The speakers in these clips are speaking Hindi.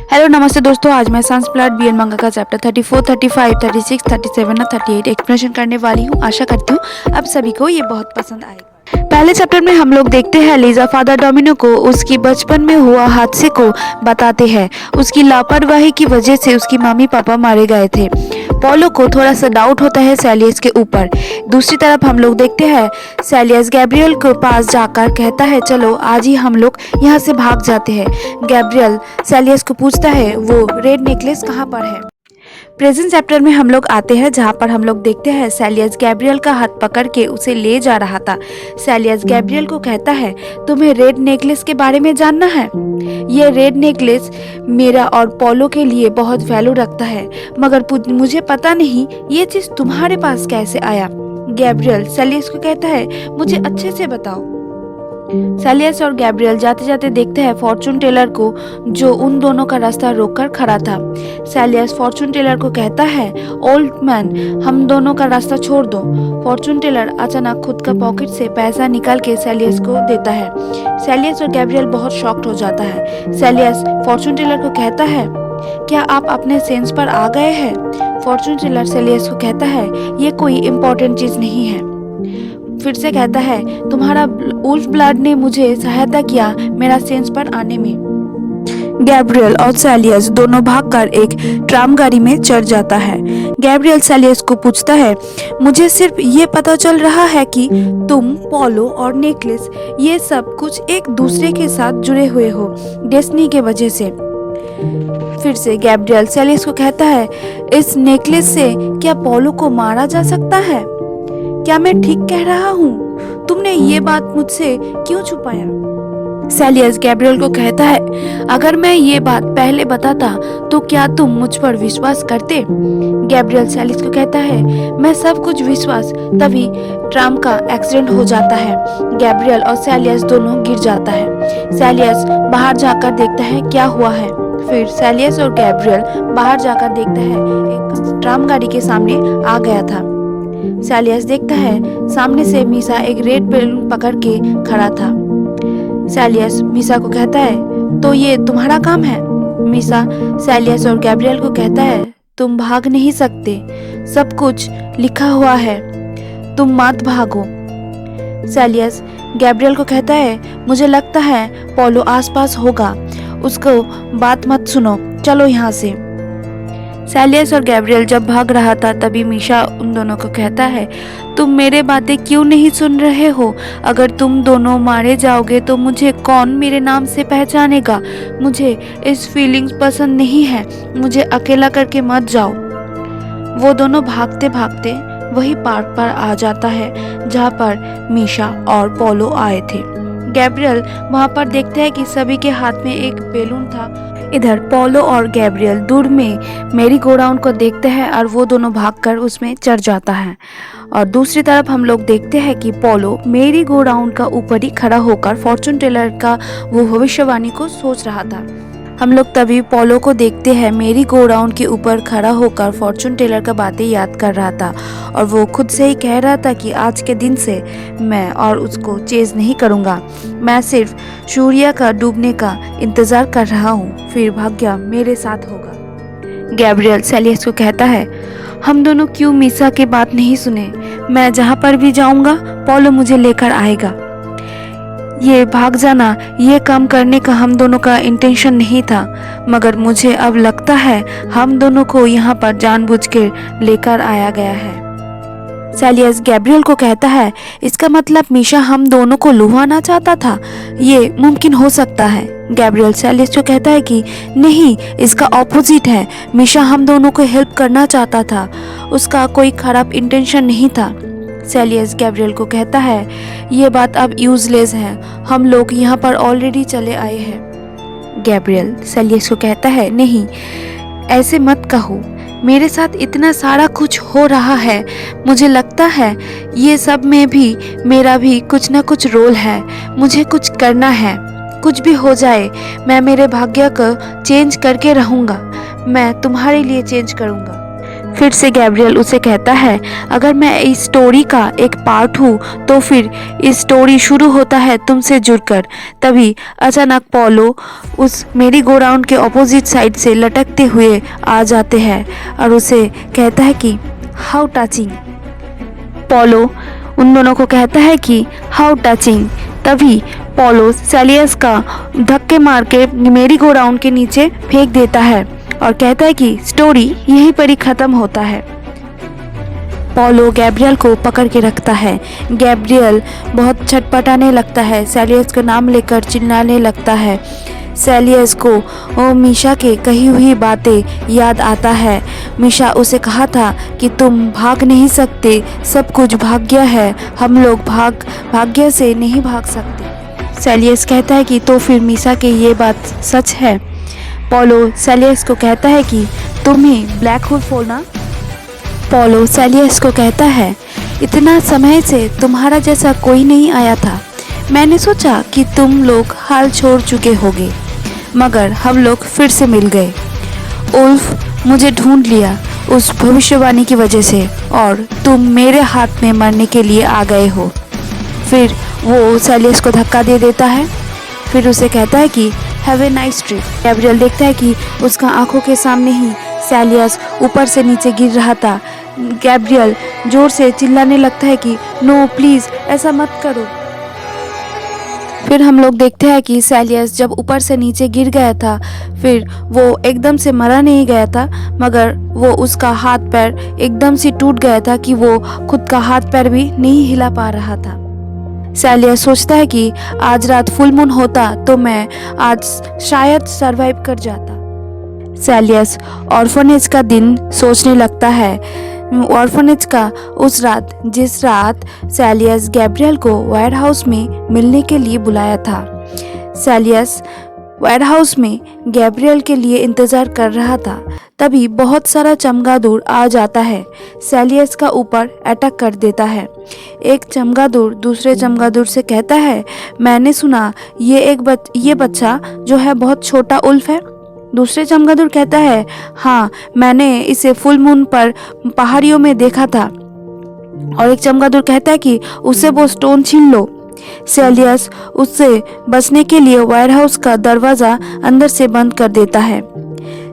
हेलो नमस्ते दोस्तों, आज मैं साइंस प्लॉट बी एन मंगा का चैप्टर 34, 35, 36, 37 और 38 एक्सप्लेनेशन करने वाली हूँ। आशा करती हूँ आप सभी को ये बहुत पसंद आएगा। पहले चैप्टर में हम लोग देखते हैं लीजा फादर डोमिनो को उसकी बचपन में हुआ हादसे को बताते हैं। उसकी लापरवाही की वजह से उसकी मम्मी पापा मारे गए थे। पॉलो को थोड़ा सा डाउट होता है सैलियस के ऊपर। दूसरी तरफ हम लोग देखते हैं सैलियस गैब्रियल के पास जाकर कहता है चलो आज ही हम लोग यहाँ से भाग जाते हैं। गैब्रियल सैलियस को पूछता है वो रेड नेकलेस कहाँ पर है। प्रेजेंट चैप्टर में हम लोग आते हैं जहाँ पर हम लोग देखते हैं सैलियस गैब्रियल का हाथ पकड़ के उसे ले जा रहा था। सैलियस गैब्रियल को कहता है तुम्हें रेड नेकलेस के बारे में जानना है। ये रेड नेकलेस मेरा और पॉलो के लिए बहुत वैल्यू रखता है, मगर मुझे पता नहीं ये चीज तुम्हारे पास कैसे आया। गैब्रियल सैलियस को कहता है मुझे अच्छे से बताओ। सैलियस और गैब्रियल जाते जाते देखते हैं फॉर्चून टेलर को, जो उन दोनों का रास्ता रोककर खड़ा था। सैलियस फॉर्चून टेलर को कहता है ओल्ड मैन हम दोनों का रास्ता छोड़ दो। फॉर्चून टेलर अचानक खुद का पॉकेट से पैसा निकाल के सैलियस को देता है। सैलियस और गैब्रियल बहुत शॉक्ड हो जाता है। सैलियस फॉर्चून टेलर को कहता है क्या आप अपने सेंस पर आ गए हैं। फॉर्चून टेलर सैलियस को कहता है ये कोई इम्पोर्टेंट चीज नहीं है। फिर से कहता है तुम्हारा वुल्फ ब्लड ने मुझे सहायता किया मेरा सेंस पर आने में। गैब्रियल और सैलियस दोनों भागकर एक ट्राम गाड़ी में चढ़ जाता है। गैब्रियल सैलियस को पूछता है मुझे सिर्फ ये पता चल रहा है कि तुम पॉलो और नेकलेस ये सब कुछ एक दूसरे के साथ जुड़े हुए हो डेस्टिनी के वजह से। फिर से गैब्रियल सैलियस को कहता है इस नेकलेस से क्या पॉलो को मारा जा सकता है। क्या मैं ठीक कह रहा हूँ? तुमने ये बात मुझसे क्यों छुपाया। सैलियस गैब्रियल को कहता है अगर मैं ये बात पहले बताता तो क्या तुम मुझ पर विश्वास करते। गैब्रियल सैलियस को कहता है मैं सब कुछ विश्वास, तभी ट्राम का एक्सीडेंट हो जाता है। गैब्रियल और सैलियस दोनों गिर जाता है। सैलियस बाहर जाकर देखता है क्या हुआ है। फिर सैलियस और गैब्रियल बाहर जाकर देखता है एक ट्राम गाड़ी के सामने आ गया था। सैलियस देखता है सामने से मीसा एक रेड बैलून पकड़ के खड़ा था। सैलियस मीसा को कहता है तो ये तुम्हारा काम है। मीसा सैलियस और गैब्रियल को कहता है तुम भाग नहीं सकते, सब कुछ लिखा हुआ है, तुम मत भागो। सैलियस गैब्रियल को कहता है मुझे लगता है पॉलो आसपास होगा, उसको बात मत सुनो, चलो यहाँ से। सैलियस और गैब्रियल जब भाग रहा था तभी मीशा उन दोनों को कहता है तुम मेरे बातें क्यों नहीं सुन रहे हो। अगर तुम दोनों मारे जाओगे तो मुझे कौन मेरे नाम से पहचानेगा। मुझे इस फीलिंग्स पसंद नहीं है, मुझे अकेला करके मत जाओ। वो दोनों भागते भागते वही पार्क पर आ जाता है जहाँ पर मीशा और पॉलो आए थे। गैब्रियल वहाँ पर देखते हैं कि सभी के हाथ में एक बैलून था। इधर पॉलो और गैब्रियल दूर में मेरी गो राउंड को देखते हैं और वो दोनों भागकर उसमें चढ़ जाता है। और दूसरी तरफ हम लोग देखते हैं कि पॉलो मेरी गो राउंड का ऊपर ही खड़ा होकर फॉर्चून टेलर का वो भविष्यवाणी को सोच रहा था। हम लोग तभी पॉलो को देखते हैं मेरी गो राउंड के ऊपर खड़ा होकर फॉर्चून टेलर का बातें याद कर रहा था और वो खुद से ही कह रहा था कि आज के दिन से मैं और उसको चेज नहीं करूँगा, मैं सिर्फ सूर्य का डूबने का इंतज़ार कर रहा हूँ, फिर भाग्य मेरे साथ होगा। गैब्रियल सैलियस को कहता है हम दोनों क्यों मीसा की बात नहीं सुने। मैं जहाँ पर भी जाऊँगा पॉलो मुझे लेकर आएगा। ये भाग जाना, ये काम करने का हम दोनों का इंटेंशन नहीं था, मगर मुझे अब लगता है हम दोनों को यहाँ पर जानबूझकर लेकर आया गया है। सैलियस गैब्रियल को कहता है इसका मतलब मीशा हम दोनों को लुभाना चाहता था, ये मुमकिन हो सकता है। गैब्रियल सैलियस को कहता है कि नहीं, इसका ऑपोजिट है, मीशा हम दोनों को हेल्प करना चाहता था, उसका कोई खराब इंटेंशन नहीं था। सैलियस गैब्रियल को कहता है ये बात अब यूजलेस है, हम लोग यहाँ पर ऑलरेडी चले आए हैं। गैब्रियल सैलियस को कहता है नहीं, ऐसे मत कहो, मेरे साथ इतना सारा कुछ हो रहा है, मुझे लगता है ये सब में भी मेरा भी कुछ ना कुछ रोल है, मुझे कुछ करना है। कुछ भी हो जाए मैं मेरे भाग्य को चेंज करके रहूँगा, मैं तुम्हारे लिए चेंज करूँगा। फिर से गैब्रियल उसे कहता है, अगर मैं इस स्टोरी का एक पार्ट हूँ तो फिर इस स्टोरी शुरू होता है तुमसे जुड़कर। तभी अचानक पोलो उस मेरी गो राउंड के ऑपोजिट साइड से लटकते हुए आ जाते हैं और उसे कहता है कि हाउ टचिंग। पोलो उन दोनों को कहता है कि हाउ टचिंग। तभी पोलो सेलियस का धक्के मार के मेरी गो राउंड के नीचे फेंक देता है और कहता है कि स्टोरी यहीं पर ही ख़त्म होता है। पोलो गैब्रियल को पकड़ के रखता है। गैब्रियल बहुत छटपटाने लगता है, सेलियस का नाम लेकर चिल्लाने लगता है। सेलियस को मीशा के कही हुई बातें याद आता है। मीशा उसे कहा था कि तुम भाग नहीं सकते, सब कुछ भाग्य है, हम लोग भाग्य से नहीं भाग सकते। सेलियस कहता है कि तो फिर मीशा के ये बात सच है। पोलो सेलियस को कहता है कि तुम ही ब्लैक होल फोड़ना। पोलो सेलियस को कहता है, इतना समय से तुम्हारा जैसा कोई नहीं आया था। मैंने सोचा कि तुम लोग हाल छोड़ चुके होगे, मगर हम लोग फिर से मिल गए। उल्फ मुझे ढूंढ लिया उस भविष्यवाणी की वजह से और तुम मेरे हाथ में मरने के लिए आ गए हो। फिर वो सेलियस को धक्का दे देता है। फिर उसे कहता है कि have a nice trip. Gabriel देखता है कि उसका आंखों के सामने ही सेलियस ऊपर से नीचे गिर रहा था। गैब्रियल जोर से चिल्लाने लगता है कि नो प्लीज़ ऐसा मत करो। फिर हम लोग देखते हैं कि सेलियस जब ऊपर से नीचे गिर गया था, फिर वो एकदम से मरा नहीं गया था, मगर वो उसका हाथ पैर एकदम से टूट गया था कि वो खुद का हाथ पैर भी नहीं हिला पा रहा था। सेलियस सोचता है कि आज रात फुल मून होता तो मैं आज शायद सरवाइव कर जाता। सेलियस ऑर्फनेज का दिन सोचने लगता है। ऑर्फनेज का उस रात जिस रात सेलियस गैब्रियल को वेयर हाउस में मिलने के लिए बुलाया था। सेलियस वेयर हाउस में गैब्रियल के लिए इंतज़ार कर रहा था। तभी बहुत सारा चमगादड़ आ जाता है, सेलियस का ऊपर अटैक कर देता है। एक चमगादड़ दूसरे चमगादड़ से कहता है, मैंने सुना ये बच्चा जो है बहुत छोटा उल्फ है। दूसरे चमगादड़ कहता है, हाँ मैंने इसे फुल मून पर पहाड़ियों में देखा था। और एक चमगादड़ कहता है कि उससे वो स्टोन छीन लो। सेलियस उससे बचने के लिए वेयर हाउस का दरवाज़ा अंदर से बंद कर देता है।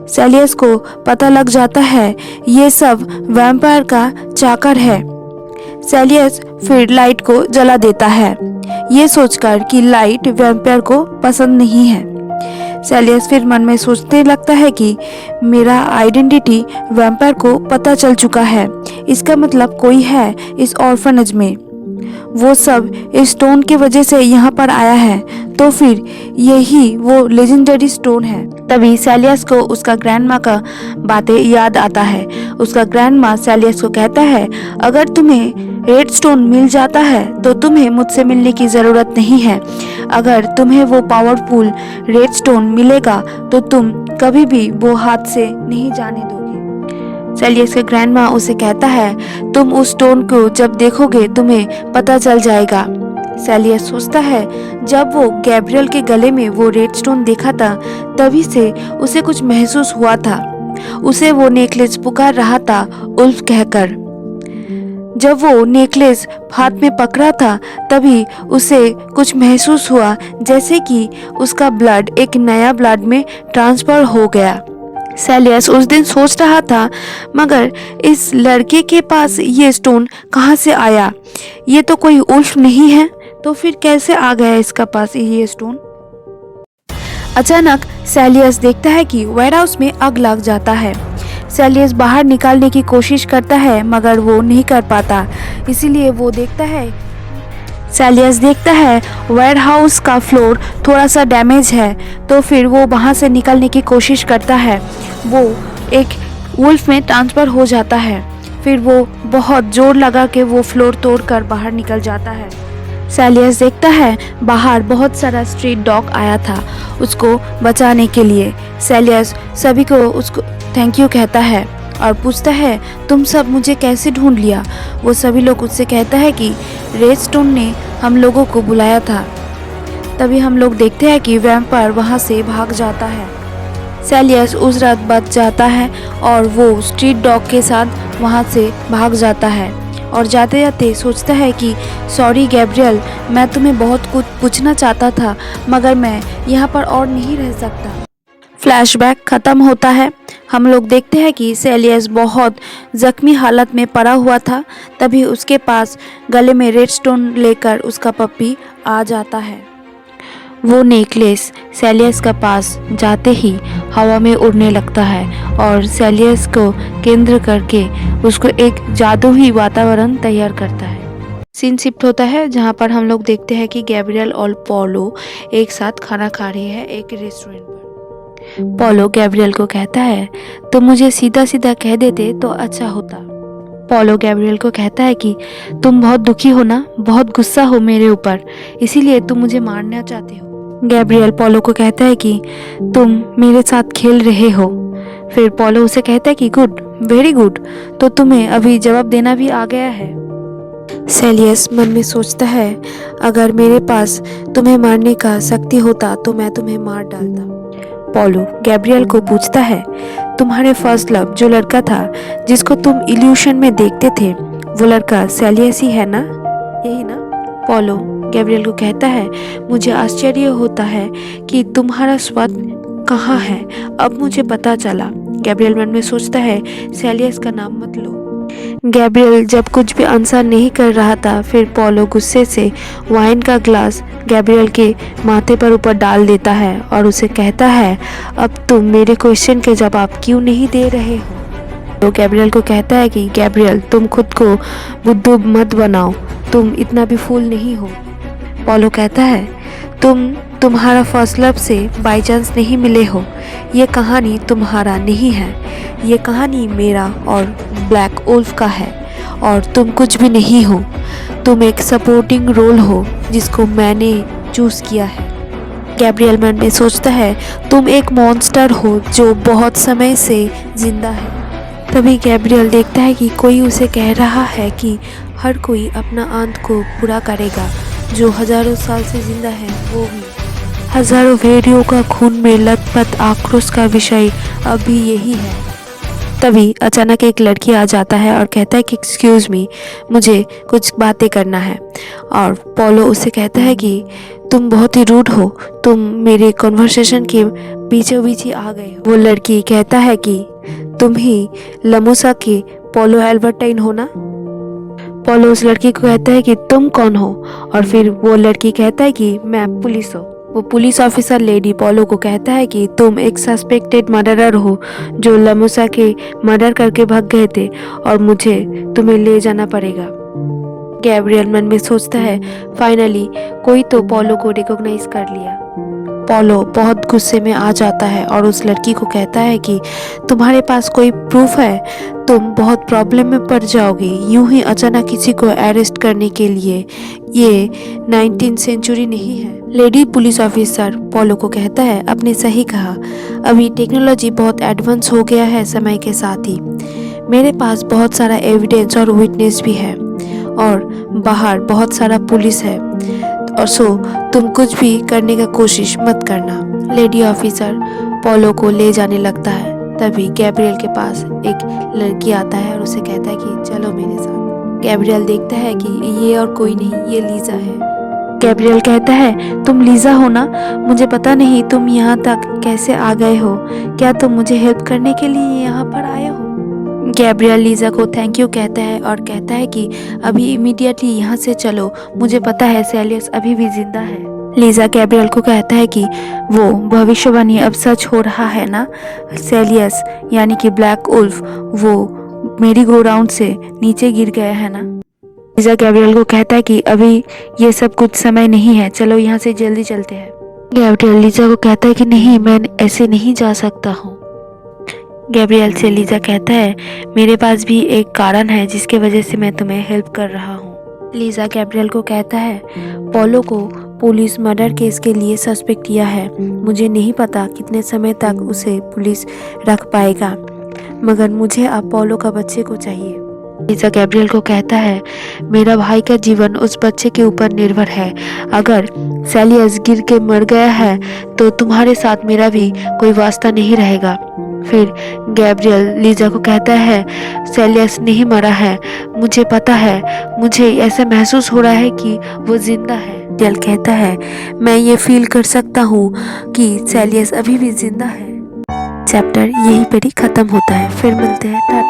सेलियस को पता लग जाता है ये सब वैम्पायर का चाकर है। सेलियस फिर लाइट को जला देता है, ये सोचकर कि लाइट वैम्पायर को पसंद नहीं है। सेलियस फिर मन में सोचने लगता है कि मेरा आइडेंटिटी वैम्पायर को पता चल चुका है, इसका मतलब कोई है इस ऑर्फनेज में, वो सब इस स्टोन की वजह से यहाँ पर आया है, तो फिर यही वो लेजेंडरी स्टोन है। तभी सेलियस को उसका ग्रैंडमा का बातें याद आता है। उसका ग्रैंडमा सेलियस को कहता है, अगर तुम्हें रेड स्टोन मिल जाता है तो तुम्हें मुझसे मिलने की ज़रूरत नहीं है। अगर तुम्हें वो पावरफुल रेड स्टोन मिलेगा तो तुम कभी भी वो हाथ से नहीं जाने दोगे। सेलियस के ग्रैंडमा उसे कहता है, तुम उस स्टोन को जब देखोगे तुम्हें पता चल जाएगा। सेलियस सोचता है, जब वो गैब्रियल के गले में वो रेड स्टोन देखा था तभी से उसे कुछ महसूस हुआ था। उसे वो नेकलेस पुकार रहा था उल्फ कहकर। जब वो नेकलेस हाथ में पकड़ा था तभी उसे कुछ महसूस हुआ, जैसे कि उसका ब्लड एक नया ब्लड में ट्रांसफर हो गया। सेलियस उस दिन सोच रहा था, मगर इस लड़के के पास ये स्टोन कहाँ से आया? ये तो कोई उल्फ नहीं है, तो फिर कैसे आ गया इसका पास ये स्टोन? अचानक सेलियस देखता है कि वेयर हाउस में आग लग जाता है। सेलियस बाहर निकालने की कोशिश करता है मगर वो नहीं कर पाता, इसीलिए वो सेलियस देखता है वेयर हाउस का फ्लोर थोड़ा सा डैमेज है, तो फिर वो वहाँ से निकलने की कोशिश करता है। वो एक वुल्फ में ट्रांसफ़र हो जाता है। फिर वो बहुत जोर लगा के वो फ्लोर तोड़कर बाहर निकल जाता है। सेलियस देखता है बाहर बहुत सारा स्ट्रीट डॉग आया था उसको बचाने के लिए। सेलियस सभी को उसको थैंक यू कहता है और पूछता है, तुम सब मुझे कैसे ढूंढ लिया? वो सभी लोग उससे कहता है कि रेड स्टोन ने हम लोगों को बुलाया था। तभी हम लोग देखते हैं कि वैम्पायर वहाँ से भाग जाता है। सेलियस उस रात बच जाता है और वो स्ट्रीट डॉग के साथ वहाँ से भाग जाता है और जाते जाते सोचता है कि सॉरी गैब्रियल, मैं तुम्हें बहुत कुछ पूछना चाहता था मगर मैं यहाँ पर और नहीं रह सकता। फ्लैशबैक ख़त्म होता है। हम लोग देखते हैं कि सेलियस बहुत ज़ख्मी हालत में पड़ा हुआ था, तभी उसके पास गले में रेड स्टोन लेकर उसका पप्पी आ जाता है। वो नेकलेस सेलियस का पास जाते ही हवा में उड़ने लगता है और सेलियस को केंद्र करके उसको एक जादुई वातावरण तैयार करता है। सीन शिफ्ट होता है जहाँ पर हम लोग देखते हैं कि गैब्रियल और पोलो एक साथ खाना खा रहे हैं एक रेस्टोरेंट पर। पोलो गैब्रियल को कहता है तो मुझे सीधा सीधा कह देते तो अच्छा होता। पोलो गैब्रियल को कहता है कि तुम बहुत दुखी हो ना, बहुत गुस्सा हो मेरे ऊपर, इसीलिए तुम मुझे मारना चाहते हो। गैब्रियल पोलो को कहता है कि तुम मेरे साथ खेल रहे हो। फिर पोलो उसे कहता है कि गुड, वेरी गुड, तो तुम्हें अभी जवाब देना भी आ गया है। सेलियस मन में सोचता है अगर मेरे पास तुम्हें मारने का शक्ति होता तो मैं तुम्हें मार डालता। पोलो गैब्रियल को पूछता है तुम्हारे फर्स्ट लव जो लड़का था जिसको तुम इल्यूशन में देखते थे वो लड़का सेलियस ही है ना, यही ना? पोलो गैब्रियल को कहता है मुझे आश्चर्य होता है कि तुम्हारा स्वत कहाँ है, अब मुझे पता चला। गैब्रियल मन में सोचता है सेलियस का नाम मत लो। गैब्रियल जब कुछ भी आंसर नहीं कर रहा था फिर पोलो गुस्से से वाइन का ग्लास गैब्रियल के माथे पर ऊपर डाल देता है और उसे कहता है अब तुम मेरे क्वेश्चन के जवाब क्यों नहीं दे रहे हो। तो गैब्रियल को कहता है कि गैब्रियल तुम खुद को बुद्धू मत बनाओ, तुम इतना भी फूल नहीं हो। पोलो कहता है तुम्हारा फर्स्ट लव से बाई चांस नहीं मिले हो, ये कहानी तुम्हारा नहीं है, ये कहानी मेरा और ब्लैक वुल्फ का है और तुम कुछ भी नहीं हो, तुम एक सपोर्टिंग रोल हो जिसको मैंने चूज़ किया है। गैब्रियल मन में सोचता है तुम एक मॉन्स्टर हो जो बहुत समय से जिंदा है। तभी गैब्रियल देखता है कि कोई उसे कह रहा है कि हर कोई अपना अंत को पूरा करेगा, जो हजारों साल से जिंदा है वो भी। हजारों भेड़ियों का खून में लथपथ आक्रोश का विषय अभी यही है। तभी अचानक एक लड़की आ जाता है और कहता है कि एक्सक्यूज़ मी, मुझे कुछ बातें करना है। और पोलो उससे कहता है कि तुम बहुत ही रूड हो, तुम मेरे कन्वर्सेशन के बीचों बीच ही आ गए हो। वो लड़की कहता है कि तुम ही लमोसा के पोलो एल्बर्टाइन हो ना। पोलो उस लड़की को कहता है कि तुम कौन हो, और फिर वो लड़की कहता है कि मैं पुलिस हूँ। वो पुलिस ऑफिसर लेडी पोलो को कहता है कि तुम एक सस्पेक्टेड मर्डरर हो जो लमोसा के मर्डर करके भाग गए थे और मुझे तुम्हें ले जाना पड़ेगा। गैब्रियल मन में सोचता है फाइनली कोई तो पोलो को रिकॉग्नाइज कर लिया। पोलो बहुत गुस्से में आ जाता है और उस लड़की को कहता है कि तुम्हारे पास कोई प्रूफ है, तुम बहुत प्रॉब्लम में पड़ जाओगे यूं ही अचानक किसी को अरेस्ट करने के लिए, ये 19th सेंचुरी नहीं है। लेडी पुलिस ऑफिसर पोलो को कहता है आपने सही कहा, अभी टेक्नोलॉजी बहुत एडवांस हो गया है समय के साथ ही, मेरे पास बहुत सारा एविडेंस और विटनेस भी है और बाहर बहुत सारा पुलिस है, और सो तुम कुछ भी करने का कोशिश मत करना। लेडी ऑफिसर पोलो को ले जाने लगता है। तभी गैब्रियल के पास एक लड़की आता है और उसे कहता है कि चलो मेरे साथ। गैब्रियल देखता है कि ये और कोई नहीं, ये लीजा है। गैब्रियल कहता है तुम लीजा हो ना, मुझे पता नहीं तुम यहाँ तक कैसे आ गए हो, क्या तुम मुझे हेल्प करने के लिए यहाँ पर आए हो। गैब्रियल लीजा को थैंक यू कहता है और कहता है कि अभी इमीडिएटली यहाँ से चलो, मुझे पता है सेलियस अभी भी जिंदा है। लीजा गैब्रियल को कहता है कि वो भविष्यवाणी अब सच हो रहा है ना, सेलियस यानी कि ब्लैक वुल्फ वो मेरी गो राउंड से नीचे गिर गया है ना। लीजा गैब्रियल को कहता है कि अभी ये सब कुछ समय नहीं है, चलो यहाँ से जल्दी चलते हैं। गैब्रियल लीजा को कहता है कि नहीं, मैं ऐसे नहीं जा सकता हूँ। गैब्रियल से लीजा कहता है मेरे पास भी एक कारण है जिसके वजह से मैं तुम्हें हेल्प कर रहा हूँ। लीजा गैब्रियल को कहता है पोलो को पुलिस मर्डर केस के लिए सस्पेक्ट किया है, मुझे नहीं पता कितने समय तक उसे पुलिस रख पाएगा, मगर मुझे अब पोलो का बच्चे को चाहिए। लीजा गैब्रियल को कहता है, मेरा भाई का जीवन उस बच्चे के ऊपर निर्भर है। अगर सेलियस गिर के मर गया है तो तुम्हारे साथ मेरा भी कोई वास्ता नहीं रहेगा। फिर गैब्रियल लीजा को कहता है, सेलियस नहीं मरा है, मुझे पता है, मुझे ऐसा महसूस हो रहा है कि वो जिंदा है। गैब्रियल कहता है, मैं ये फील कर सकता हूँ कि सेलियस अभी भी जिंदा है। चैप्टर यहीं पर ही खत्म होता है। फिर मिलते हैं।